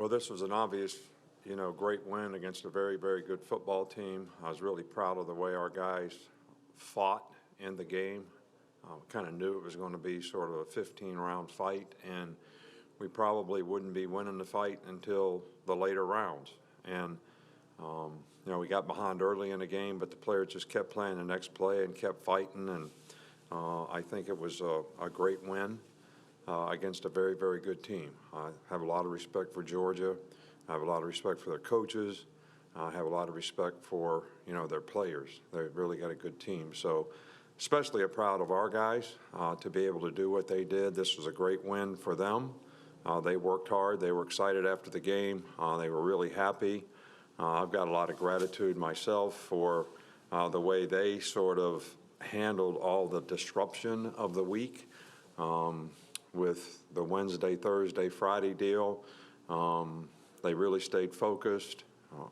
Well, this was an obvious, great win against a very, very good football team. I was really proud of the way our guys fought in the game. Kind of knew it was going to be sort of a 15-round fight, and we probably wouldn't be winning the fight until the later rounds. And, we got behind early in the game, but the players just kept playing the next play and kept fighting, and I think it was a great win against a very, very good team. I have a lot of respect for Georgia. I have a lot of respect for their coaches. I have a lot of respect for, their players. They've really got a good team. So especially proud of our guys to be able to do what they did. This was a great win for them. They worked hard. They were excited after the game. They were really happy. I've got a lot of gratitude myself for the way they sort of handled all the disruption of the week. With the Wednesday, Thursday, Friday deal. They really stayed focused.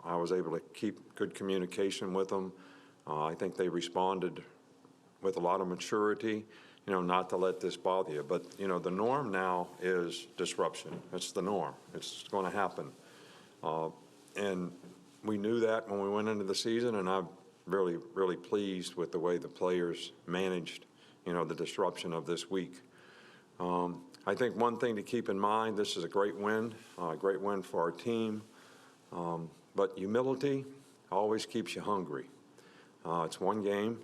I was able to keep good communication with them. I think they responded with a lot of maturity, not to let this bother you. But, the norm now is disruption. It's the norm. It's going to happen. And we knew that when we went into the season, and I'm really, really pleased with the way the players managed, the disruption of this week. I think one thing to keep in mind, this is a great win for our team, but humility always keeps you hungry. It's one game.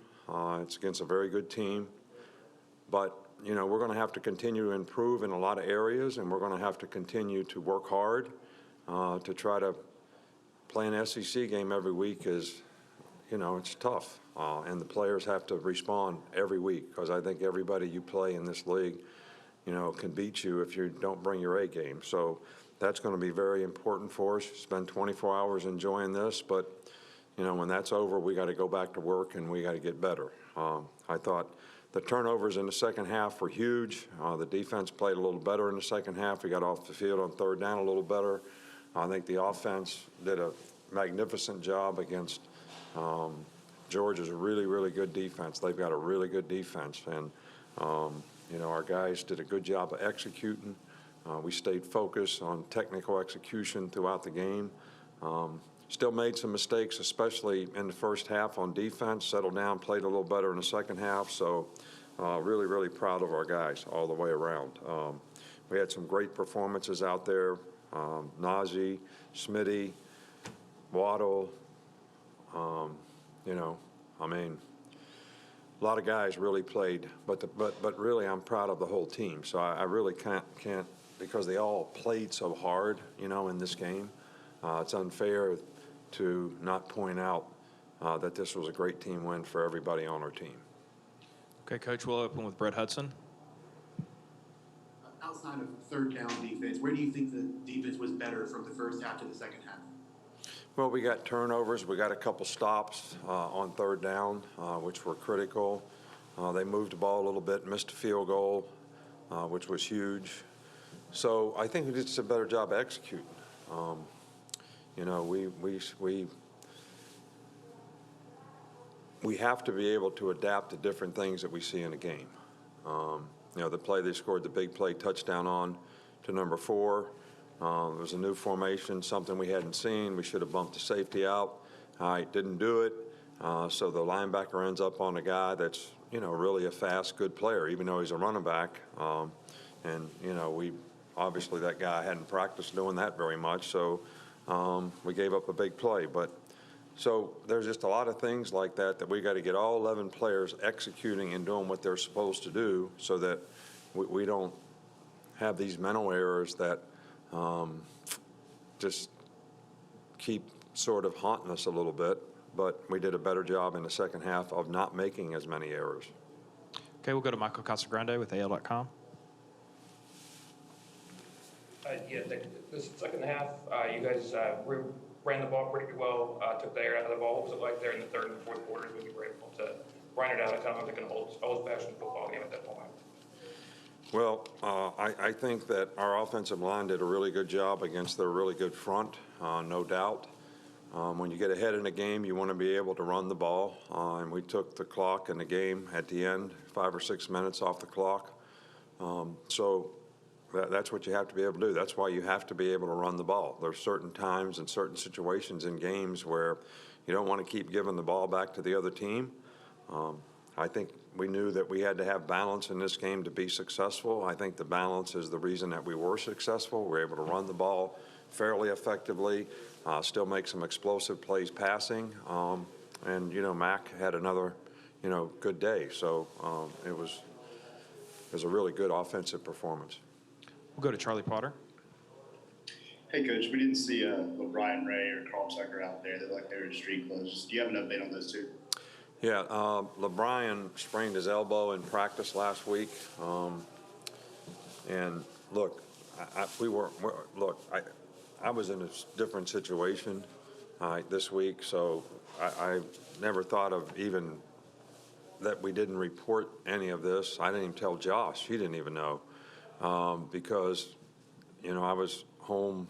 It's against a very good team, but, we're going to have to continue to improve in a lot of areas, and we're going to have to continue to work hard to try to play an SEC game every week is, it's tough, and the players have to respond every week because I think everybody you play in this league can beat you if you don't bring your A game. So that's going to be very important for us. Spend 24 hours enjoying this, but, when that's over, we got to go back to work and we got to get better. I thought the turnovers in the second half were huge. The defense played a little better in the second half. We got off the field on third down a little better. I think the offense did a magnificent job against Georgia's really, really good defense. They've got a really good defense, and our guys did a good job of executing. We stayed focused on technical execution throughout the game. Still made some mistakes, especially in the first half on defense. Settled down, played a little better in the second half. So really, really proud of our guys all the way around. We had some great performances out there. Najee, Smitty, Waddle, a lot of guys really played, but really I'm proud of the whole team. So I really can't because they all played so hard, in this game. It's unfair to not point out that this was a great team win for everybody on our team. Okay, Coach, we'll open with Brett Hudson. Outside of third down defense, where do you think the defense was better from the first half to the second half? Well, we got turnovers. We got a couple stops on third down, which were critical. They moved the ball a little bit, missed a field goal, which was huge. So I think we did a better job executing. We have to be able to adapt to different things that we see in a game. The play they scored the big play touchdown on to number 4. It was a new formation, something we hadn't seen. We should have bumped the safety out. Didn't do it. So the linebacker ends up on a guy that's, really a fast, good player, even though he's a running back. We obviously that guy hadn't practiced doing that very much. So we gave up a big play. So there's just a lot of things like that we got to get all 11 players executing and doing what they're supposed to do so that we don't have these mental errors that just keep sort of haunting us a little bit. But we did a better job in the second half of not making as many errors. Okay, we'll go to Michael Casagrande with AL.com. This second half, you guys ran the ball pretty well, took the air out of the ball. What was it like there in the third and fourth quarters when you were able to grind it out? It kind of like an old-fashioned football game at that moment. Well, I think that our offensive line did a really good job against their really good front, no doubt. When you get ahead in a game, you want to be able to run the ball, and we took the clock in the game at the end, 5 or 6 minutes off the clock. So that's what you have to be able to do. That's why you have to be able to run the ball. There's certain times and certain situations in games where you don't want to keep giving the ball back to the other team. I think we knew that we had to have balance in this game to be successful. I think the balance is the reason that we were successful. We're able to run the ball fairly effectively, still make some explosive plays passing. And, Mac had another, good day. So it was a really good offensive performance. We'll go to Charlie Potter. Hey, Coach, we didn't see LeBron Ray or Carl Tucker out there. They looked like they were in street clothes. Do you have an update on those two? Yeah, LeBron sprained his elbow in practice last week. And look, I was in a different situation this week, so I never thought of even that we didn't report any of this. I didn't even tell Josh. He didn't even know because, I was home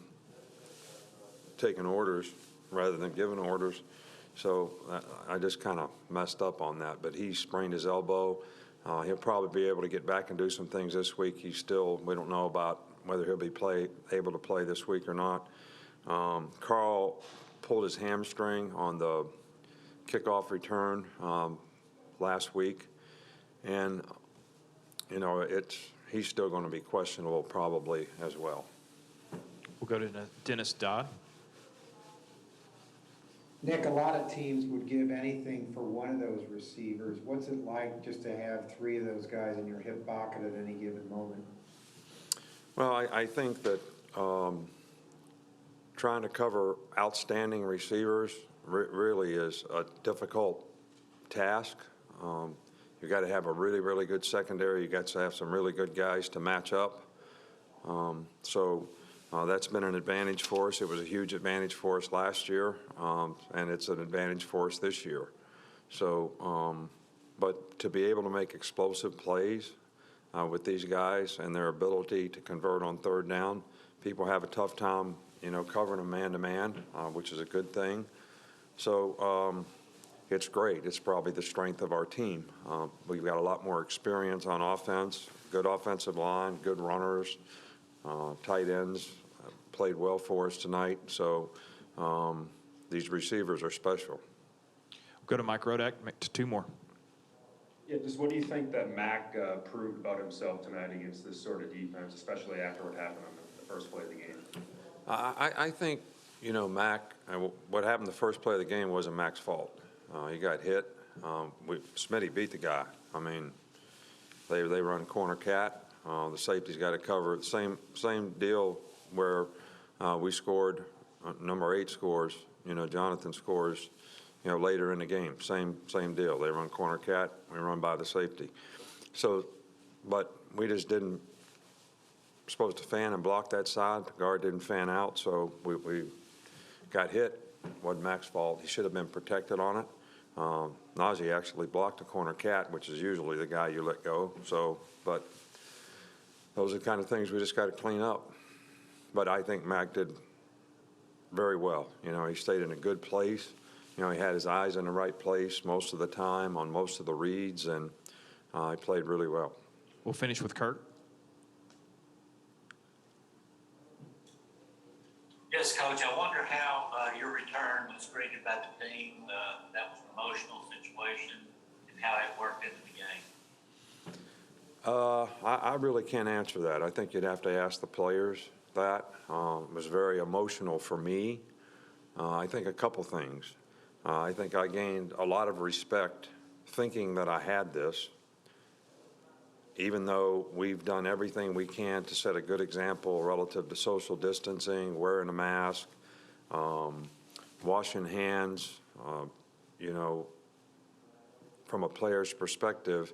taking orders rather than giving orders. So I just kind of messed up on that. But he sprained his elbow. He'll probably be able to get back and do some things this week. We don't know about whether he'll be able to play this week or not. Carl pulled his hamstring on the kickoff return last week. And, he's still going to be questionable probably as well. We'll go to Dennis Dodd. Nick, a lot of teams would give anything for one of those receivers. What's it like just to have three of those guys in your hip pocket at any given moment? Well, I think that trying to cover outstanding receivers really is a difficult task. You've got to have a really, really good secondary. You've got to have some really good guys to match up. So that's been an advantage for us. It was a huge advantage for us last year, and it's an advantage for us this year. So, but to be able to make explosive plays with these guys and their ability to convert on third down, people have a tough time, covering them man-to-man, which is a good thing. So it's great. It's probably the strength of our team. We've got a lot more experience on offense, good offensive line, good runners, tight ends. Played well for us tonight, so these receivers are special. We'll go to Mike Rodak, two more. Yeah, just what do you think that Mac proved about himself tonight against this sort of defense, especially after what happened on the first play of the game? I think, Mac, what happened the first play of the game wasn't Mac's fault. He got hit. Smitty beat the guy. I mean, they run corner cat. The safety's got to cover it. Same deal where we scored, number 8 scores, Jonathan scores, later in the game. Same deal. They run corner cat, we run by the safety. So, but we just didn't supposed to fan and block that side. The guard didn't fan out, so we got hit. Wasn't Mac's fault. He should have been protected on it. Najee actually blocked a corner cat, which is usually the guy you let go. So, but those are the kind of things we just got to clean up. But I think Mac did very well. He stayed in a good place. He had his eyes in the right place most of the time on most of the reads, and he played really well. We'll finish with Kurt. Yes, Coach, I wonder how your return was greeted by the team. That was an emotional situation, and how it worked into the game. I really can't answer that. I think you'd have to ask the players that. It was very emotional for me. I think a couple things. I think I gained a lot of respect thinking that I had this, even though we've done everything we can to set a good example relative to social distancing, wearing a mask, washing hands, from a player's perspective.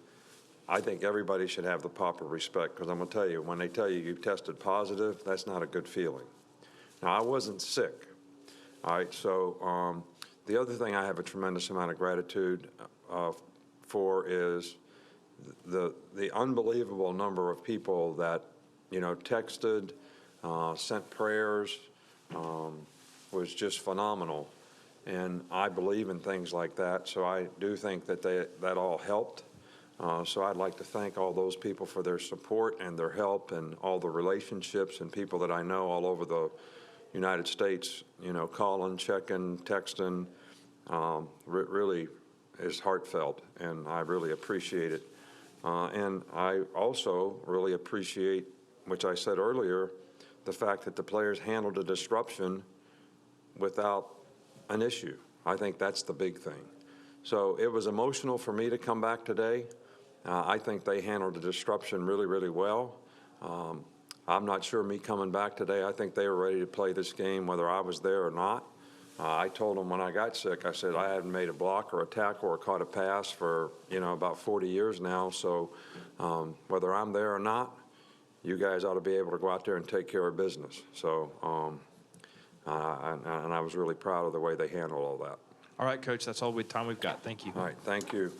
I think everybody should have the proper respect, because I'm going to tell you, when they tell you you've tested positive, that's not a good feeling. Now, I wasn't sick, all right? So the other thing I have a tremendous amount of gratitude for is the unbelievable number of people that, texted, sent prayers, was just phenomenal. And I believe in things like that, so I do think that that all helped. So I'd like to thank all those people for their support and their help and all the relationships and people that I know all over the United States, calling, checking, texting, really is heartfelt, and I really appreciate it. And I also really appreciate, which I said earlier, the fact that the players handled a disruption without an issue. I think that's the big thing. So it was emotional for me to come back today. I think they handled the disruption really, really well. I'm not sure me coming back today, I think they were ready to play this game whether I was there or not. I told them when I got sick, I said, I haven't made a block or a tackle or caught a pass for, about 40 years now. So whether I'm there or not, you guys ought to be able to go out there and take care of business. So, and I was really proud of the way they handled all that. All right, Coach, that's all the time we've got. Thank you. All right, thank you.